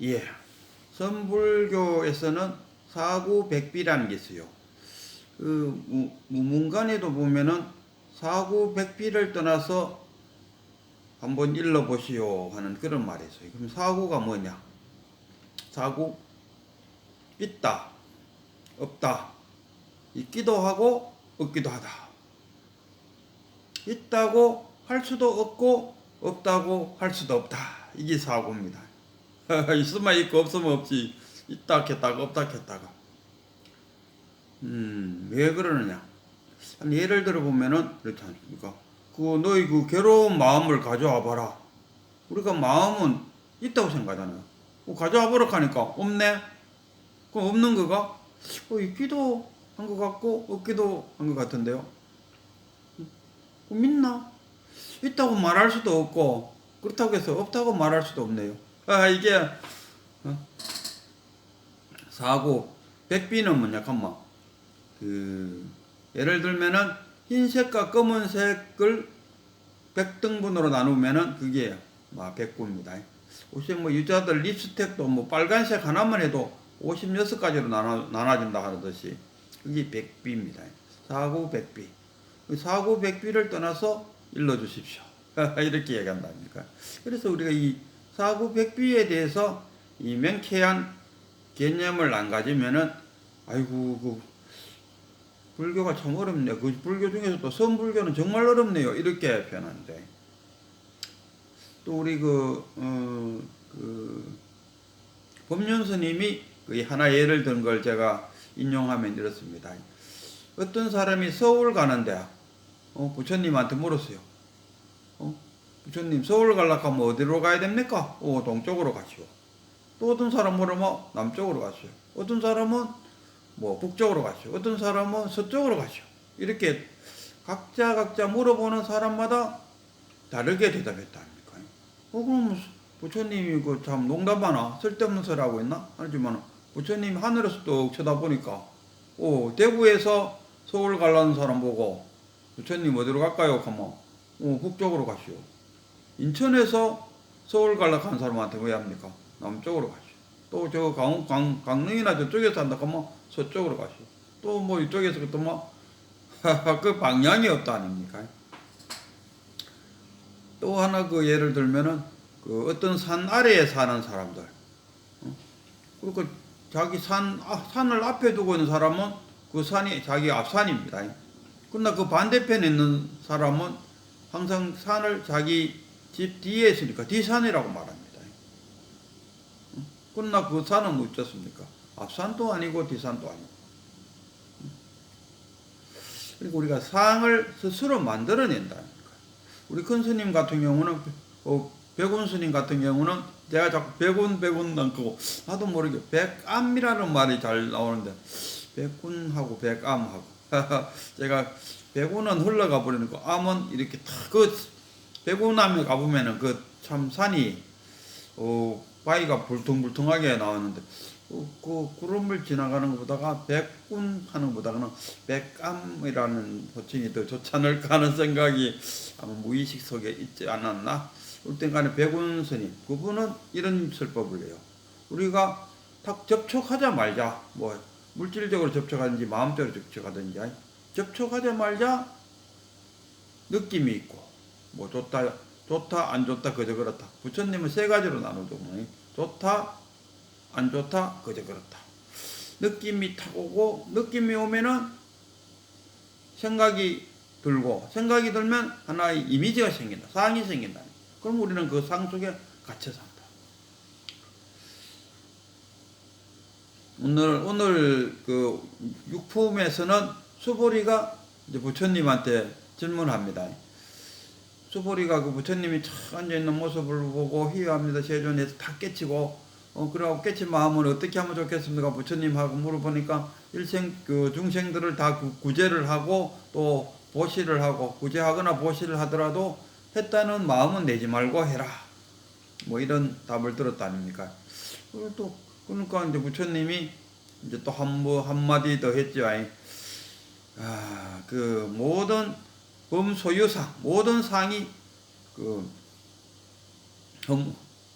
예. 선불교에서는 사구백비라는 게 있어요. 문간에도 보면은 사구백비를 떠나서 한번 일러보시오 하는 그런 말이 있어요. 그럼 사구가 뭐냐? 사구, 있다, 없다, 있기도 하고 없기도 하다. 있다고 할 수도 없고 없다고 할 수도 없다. 이게 사구입니다. 있으면 있고 없으면 없지. 있다 했다가 없다 했다가. 왜 그러느냐? 예를 들어 보면은 그렇지 않습니까? 너희 괴로운 마음을 가져와 봐라. 우리가 마음은 있다고 생각하잖아요. 가져와 보라 하니까 없네. 그럼 없는 거가 있기도 한 것 같고 없기도 한 것 같은데요. 믿나? 있다고 말할 수도 없고 그렇다고 해서 없다고 말할 수도 없네요. 이게 사고 백비는 뭐냐 깐마 예를 들면은 흰색과 검은색을 백등분으로 나누면은 그게 백구입니다. 혹시 여자들 립스틱도 빨간색 하나만 해도 56가지로 나눠진다 하듯이 그게 백비입니다. 사구 백비. 사구 백비를 떠나서 일러주십시오. 이렇게 얘기한답니까. 그래서 우리가 이 사구 백비에 대해서 이 명쾌한 개념을 안 가지면은 아이고 불교가 참 어렵네. 불교 중에서 또 선불교는 정말 어렵네요. 이렇게 표현하는데 또 우리 법륜 스님이 하나 예를 든 걸 제가 인용하면 이렇습니다. 어떤 사람이 서울 가는데 부처님한테 물었어요. 부처님 서울 가려고 하면 어디로 가야 됩니까? 동쪽으로 가시오. 또 어떤 사람 물으면 남쪽으로 가시오. 어떤 사람은 북쪽으로 가시오. 어떤 사람은 서쪽으로 가시오. 이렇게 각자 물어보는 사람마다 다르게 대답했다 합니까? 그럼 부처님이 참 농담하나? 쓸데없는 소리 하고 있나? 하지만 부처님이 하늘에서 뚝 쳐다보니까 대구에서 서울 가려는 사람 보고 부처님 어디로 갈까요? 하면 북쪽으로 가시오. 인천에서 서울 가려고 하는 사람한테 왜 합니까? 남쪽으로 가시오. 또 저 강릉이나 저쪽에서 산다 하면 서쪽으로 가시오. 또 이쪽에서 또 그 방향이 없다 아닙니까? 또 하나 예를 들면은 어떤 산 아래에 사는 사람들. 그리고 자기 산을 앞에 두고 있는 사람은 그 산이 자기 앞산입니다. 그러나 그 반대편에 있는 사람은 항상 산을 자기 집 뒤에 있으니까 뒤산이라고 말합니다. 그러나 그 산은 어떻습니까? 앞산도 아니고 뒤산도 아니고. 그리고 우리가 상을 스스로 만들어낸다. 우리 큰 스님 같은 경우는 백운 스님 같은 경우는 제가 자꾸 백운 남고 나도 모르게 백암이라는 말이 잘 나오는데 백운하고 백암하고 제가 백운은 흘러가 버리는 거 암은 이렇게 백운암에 가보면은 참 산이 바위가 불퉁불퉁하게 나왔는데 구름을 지나가는 것보다가 백운 하는 것보다는 백암이라는 호칭이 더 좋지 않을까 하는 생각이 아마 무의식 속에 있지 않았나? 어떤 간에 백운 스님 그분은 이런 설법을 해요. 우리가 딱 접촉하자마자 물질적으로 접촉하든지 마음적으로 접촉하든지 접촉하자마자 느낌이 있고 좋다 안 좋다 그저 그렇다. 부처님은 세 가지로 나누죠. 좋다 안 좋다 그저 그렇다. 느낌이 탁 오고 느낌이 오면은 생각이 들고 생각이 들면 하나의 이미지가 생긴다. 상이 생긴다. 그럼 우리는 그 상 속에 갇혀 산다. 오늘 육품에서는 수보리가 이제 부처님한테 질문합니다. 수보리가 부처님이 탁 앉아있는 모습을 보고 희유합니다. 세존에서 다 깨치고 그러고 깨친 마음을 어떻게 하면 좋겠습니까? 부처님하고 물어보니까 중생들을 다 구제를 하고 또 보시를 하고 구제하거나 보시를 하더라도 했다는 마음은 내지 말고 해라. 이런 답을 들었다 아닙니까? 그러니까 이제 부처님이 이제 또 한마디 더 했죠. 모든 범소유상, 모든 상이,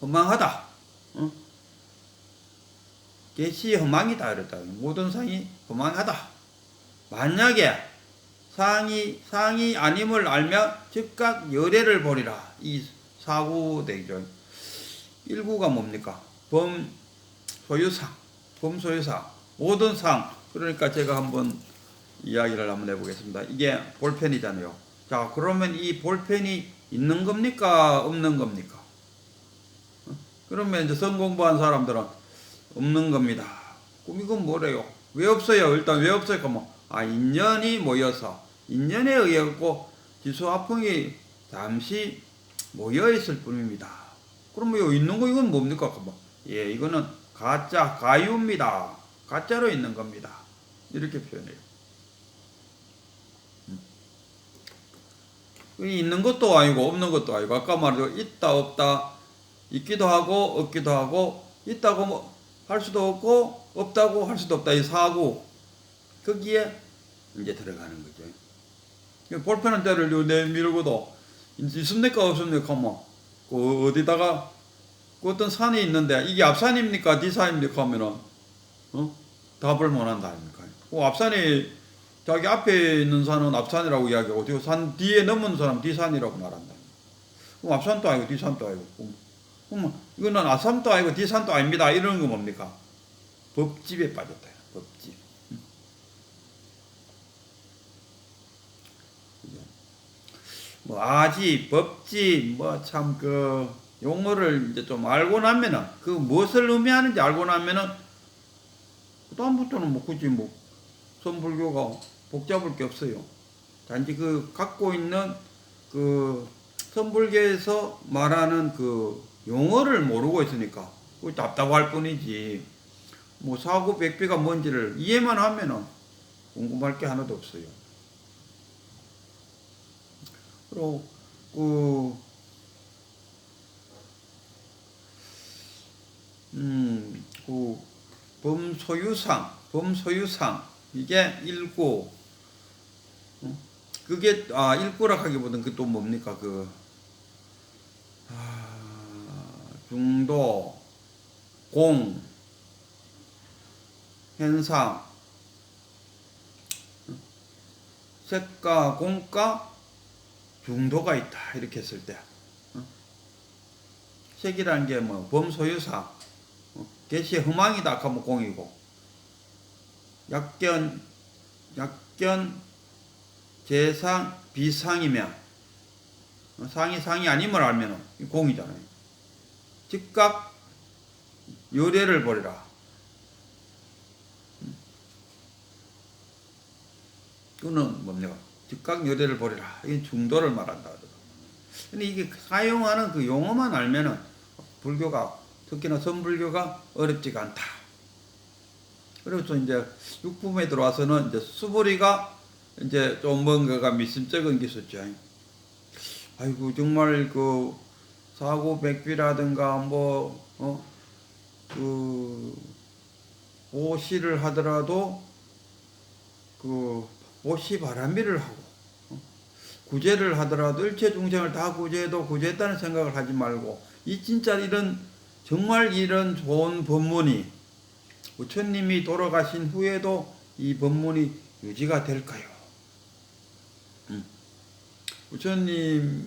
험망하다. 계시 허망이다 이랬다. 모든 상이 허망하다. 만약에 상이 아님을 알면 즉각 열애를 버리라. 이 사구대죠. 1구가 뭡니까? 범소유상. 모든 상. 그러니까 제가 한번 이야기를 한번 해보겠습니다. 이게 볼펜이잖아요. 자, 그러면 이 볼펜이 있는 겁니까? 없는 겁니까? 그러면 이제 성 공부한 사람들은 없는 겁니다. 그럼 이건 뭐래요? 왜 없어요? 일단 왜 없어요? 그러면 인연이 모여서 인연에 의하고 지수화풍이 잠시 모여 있을 뿐입니다. 그러면 여기 있는 거 이건 뭡니까? 그러면 이거는 가짜 가유입니다. 가짜로 있는 겁니다. 이렇게 표현해요. 있는 것도 아니고 없는 것도 아니고 아까 말한 있다 없다 있기도 하고 없기도 하고 있다고 할 수도 없고 없다고 할 수도 없다. 이 사고 거기에 이제 들어가는 거죠. 볼펜 한 자를 내밀고도 있습니까 없습니까? 뭐 그 어디다가 그 어떤 산이 있는데 이게 앞산입니까 뒷산입니까 하면은 답을 못 한다 아닙니까? 그 앞산이 자기 앞에 있는 산은 앞산이라고 이야기하고 산 뒤에 넘은 사람 뒷산이라고 말한다. 그럼 앞산도 아니고 뒷산도 아니고 그럼 이거는 앞산도 아니고 뒷산도 아닙니다. 이런 거 뭡니까? 법집에 빠졌다. 법집. 뭐 아지, 법집, 뭐 참 그 용어를 이제 좀 알고 나면은 그 무엇을 의미하는지 알고 나면은 그다음부터는 뭐 굳이 뭐 선불교가 복잡할 게 없어요. 단지 그 갖고 있는 그 선불교에서 말하는 그 용어를 모르고 있으니까 그 답답할 뿐이지. 뭐 사고 백비가 뭔지를 이해만 하면은 궁금할 게 하나도 없어요. 그리고 그 범소유상 이게 1구. 그게 1구라 하기보다는 그 또 뭡니까? 중도, 공, 현상, 색가, 공가, 중도가 있다. 이렇게 했을 때. 색이라는 게 뭐 범소유상, 계시의 허망이다 하면 공이고, 약견, 재상, 비상이면, 상이 아님을 알면 공이잖아요. 즉각 열애를 버리라. 그거는 뭡니까? 즉각 열애를 버리라. 이게 중도를 말한다. 근데 이게 사용하는 그 용어만 알면은 불교가, 특히나 선불교가 어렵지가 않다. 그래서 이제 육품에 들어와서는 이제 수보리가 이제 좀 뭔가가 미심쩍은 게 있었죠. 아이고 정말 그 사고백비라든가 그 오시를 하더라도 그 오시바람비를 하고 구제를 하더라도 일체 중생을 다 구제해도 구제했다는 생각을 하지 말고 이 진짜 정말 이런 좋은 법문이 부처님이 돌아가신 후에도 이 법문이 유지가 될까요? 부처님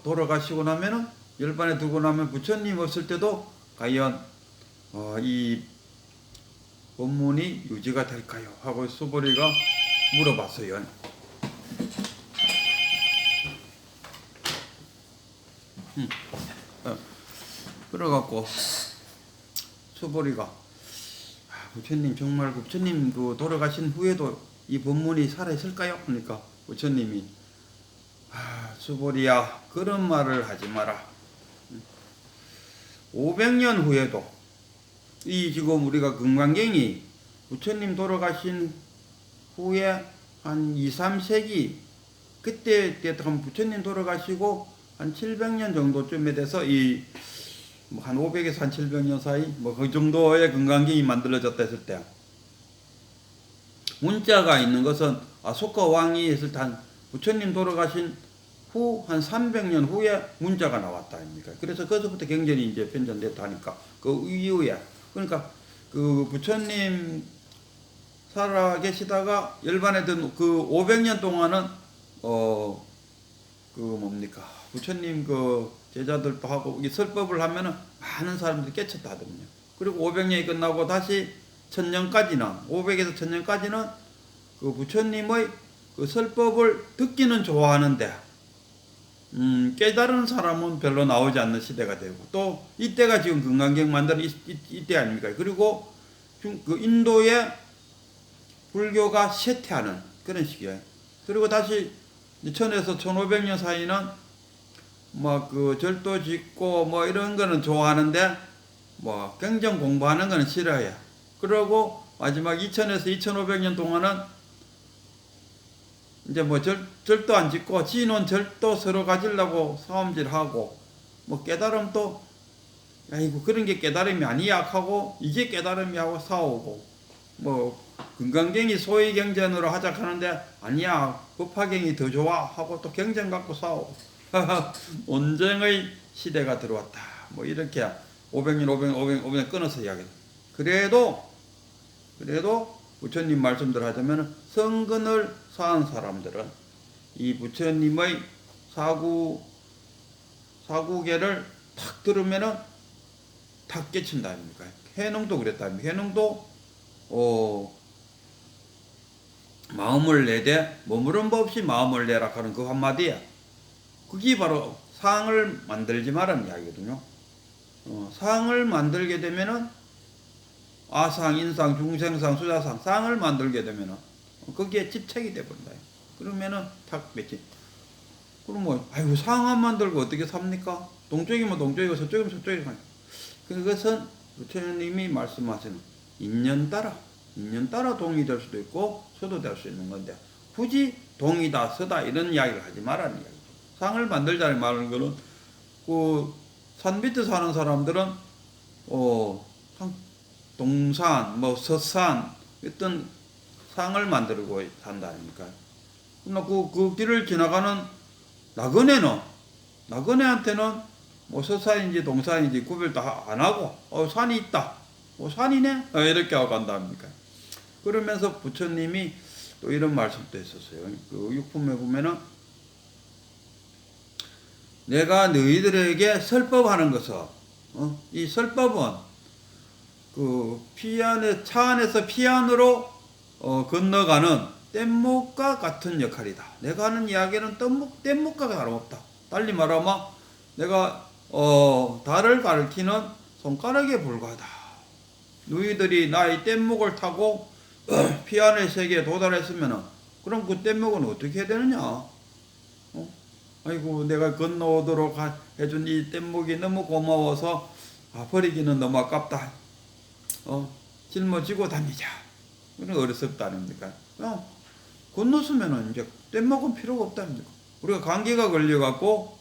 돌아가시고 나면은 열반에 두고 나면 부처님 없을 때도 과연 이 법문이 유지가 될까요? 하고 수보리가 물어봤어요. 그래갖고 수보리가 부처님 정말 부처님 그 돌아가신 후에도 이 법문이 살아있을까요? 그러니까 부처님이 수보리야 그런 말을 하지 마라. 500년 후에도 이 지금 우리가 금강경이 부처님 돌아가신 후에 한 2, 3세기 그때 부처님 돌아가시고 한 700년 정도쯤에 돼서 한 500에서 한 700년 사이 뭐 그 정도의 금강경이 만들어졌다 했을 때 문자가 있는 것은 아소카 왕이 했을 때 부처님 돌아가신 후 한 300년 후에 문자가 나왔다 아닙니까? 그래서 거기서부터 경전이 이제 편전됐다 하니까 그 이후에 그러니까 그 부처님 살아 계시다가 열반에든 그 500년 동안은 그 뭡니까 부처님 그 제자들도 하고 이 설법을 하면은 많은 사람들이 깨쳤다 하거든요. 그리고 500년이 끝나고 다시 1000년까지는 500에서 1000년까지는 그 부처님의 그 설법을 듣기는 좋아하는데 깨달은 사람은 별로 나오지 않는 시대가 되고 또 이때가 지금 금강경 만드는 이때 아닙니까? 그리고 그 인도의 불교가 쇠퇴하는 그런 시기예요. 그리고 다시 1000에서 1500년 사이는 뭐 그 절도 짓고 뭐 이런 거는 좋아하는데 뭐 경전 공부하는 거는 싫어해요. 그러고 마지막 2000에서 2500년 동안은 이제 뭐 절도 안 짓고 지는 절도 서로 가지려고 싸움질하고 뭐 깨달음도 아이고 그런 게 깨달음이 아니야 하고 이게 깨달음이 하고 싸우고 뭐 금강경이 소위 경전으로 하자 하는데 아니야 법화경이 더 좋아 하고 또 경전 갖고 싸우고 논쟁의 시대가 들어왔다. 뭐 이렇게 500년 500년 끊어서 이야기해. 그래도 부처님 말씀대로 하자면 성근을 쌓은 사람들은 이 부처님의 사구계를 탁 들으면은 탁 깨친다 아닙니까? 해농도 그랬다 아닙니까? 해농도 마음을 내되 머무른 법 없이 마음을 내라 하는 그 한마디야. 그게 바로 상을 만들지 말라는 이야기거든요. 상을 만들게 되면은 아상, 인상, 중생상, 수자상 상을 만들게 되면은 거기에 집착이 돼버린다. 그러면은 탁 맺지. 그럼 뭐 아이고 상 안 만들고 어떻게 삽니까? 동쪽이면 동쪽이고 서쪽이면 서쪽이고. 그것은 부처님이 말씀하시는 인연 따라 동이 될 수도 있고 서도 될 수 있는 건데 굳이 동이다 서다 이런 이야기를 하지 말라는 이야기죠. 상을 만들자는 말하는 거는 그 산 밑에 사는 사람들은 동산 뭐 서산 어떤 상을 만들고 산다 아닙니까? 그러나 그 길을 지나가는 나그네한테는 뭐 서산인지 동산인지 구별도 안 하고 산이 있다 산이네 이렇게 하고 간다 합니까? 그러면서 부처님이 또 이런 말씀도 했었어요. 그 육품에 보면은 내가 너희들에게 설법하는 것은 이 설법은 그 차 안에서 피 안으로 건너가는 뗏목과 같은 역할이다. 내가 하는 이야기는 뗏목과 다름없다. 달리 말하면 내가 달을 가리키는 손가락에 불과하다. 너희들이 나의 뗏목을 타고 피 안의 세계에 도달했으면은 그럼 그 뗏목은 어떻게 해야 되느냐? 아이고 내가 건너오도록 해준 이 뗏목이 너무 고마워서 버리기는 너무 아깝다. 짊어지고 다니자. 그런 어리석다 아닙니까? 건넜으면은 이제 뗏목은 필요가 없다 아닙니까? 우리가 감기가 걸려갖고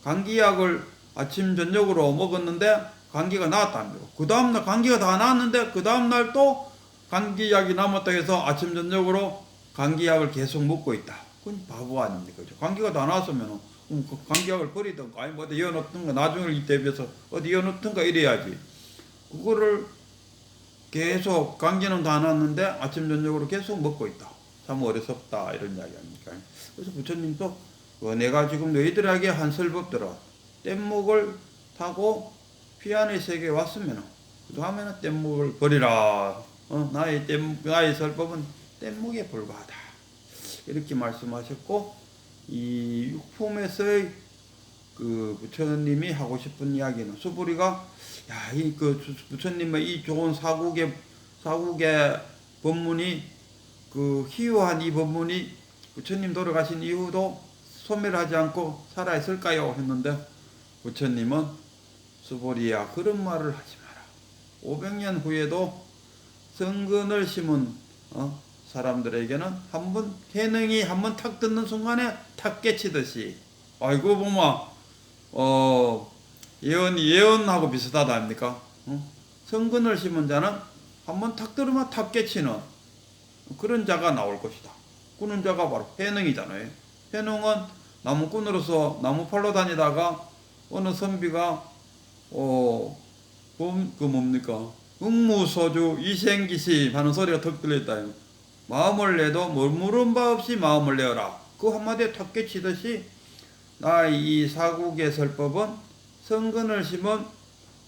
감기약을 아침 저녁으로 먹었는데 감기가 나았다 아닙니까? 그 다음날 감기가 다 나았는데 그 다음날 또 감기약이 남았다 해서 아침 저녁으로 감기약을 계속 먹고 있다. 그건 바보 아닙니까? 감기가 다 나았으면 그 감기약을 버리든가 아니 뭐 어디 이어놓든가 나중을 대비해서 어디 이어놓든가 이래야지. 그거를 계속 감기는 다 나았는데 아침 저녁으로 계속 먹고 있다. 참 어리석다 이런 이야기 아닙니까? 그래서 부처님도 내가 지금 너희들에게 한 설법들은 뗏목을 타고 피안의 세계에 왔으면 그 다음에는 뗏목을 버리라. 나의 설법은 뗏목에 불과하다. 이렇게 말씀하셨고 이 육품에서의 그 부처님이 하고 싶은 이야기는 수부리가 이 그 부처님의 이 좋은 사국의 법문이 그 희유한 이 법문이 부처님 돌아가신 이후도 소멸하지 않고 살아있을까요? 했는데 부처님은 수보리야 그런 말을 하지 마라. 500년 후에도 성근을 심은 사람들에게는 한번 해능이 한번 탁 듣는 순간에 탁 깨치듯이 아이고 보마 예언하고 비슷하다 아닙니까? 성근을 심은 자는 한번 탁 들으면 탁 깨치는 그런 자가 나올 것이다. 그런 자가 바로 해능이잖아요. 해능은 나무꾼으로서 나무팔로 다니다가 어느 선비가 뭡니까? 응무소주 이생기시 하는 소리가 턱 들렸다. 마음을 내도 물은 바 없이 마음을 내어라. 그 한마디에 탁 깨치듯이 나의 이 사국의 설법은 성근을 심은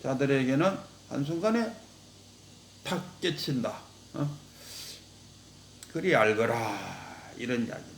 자들에게는 한순간에 탁 깨친다. 그리 알거라. 이런 이야기.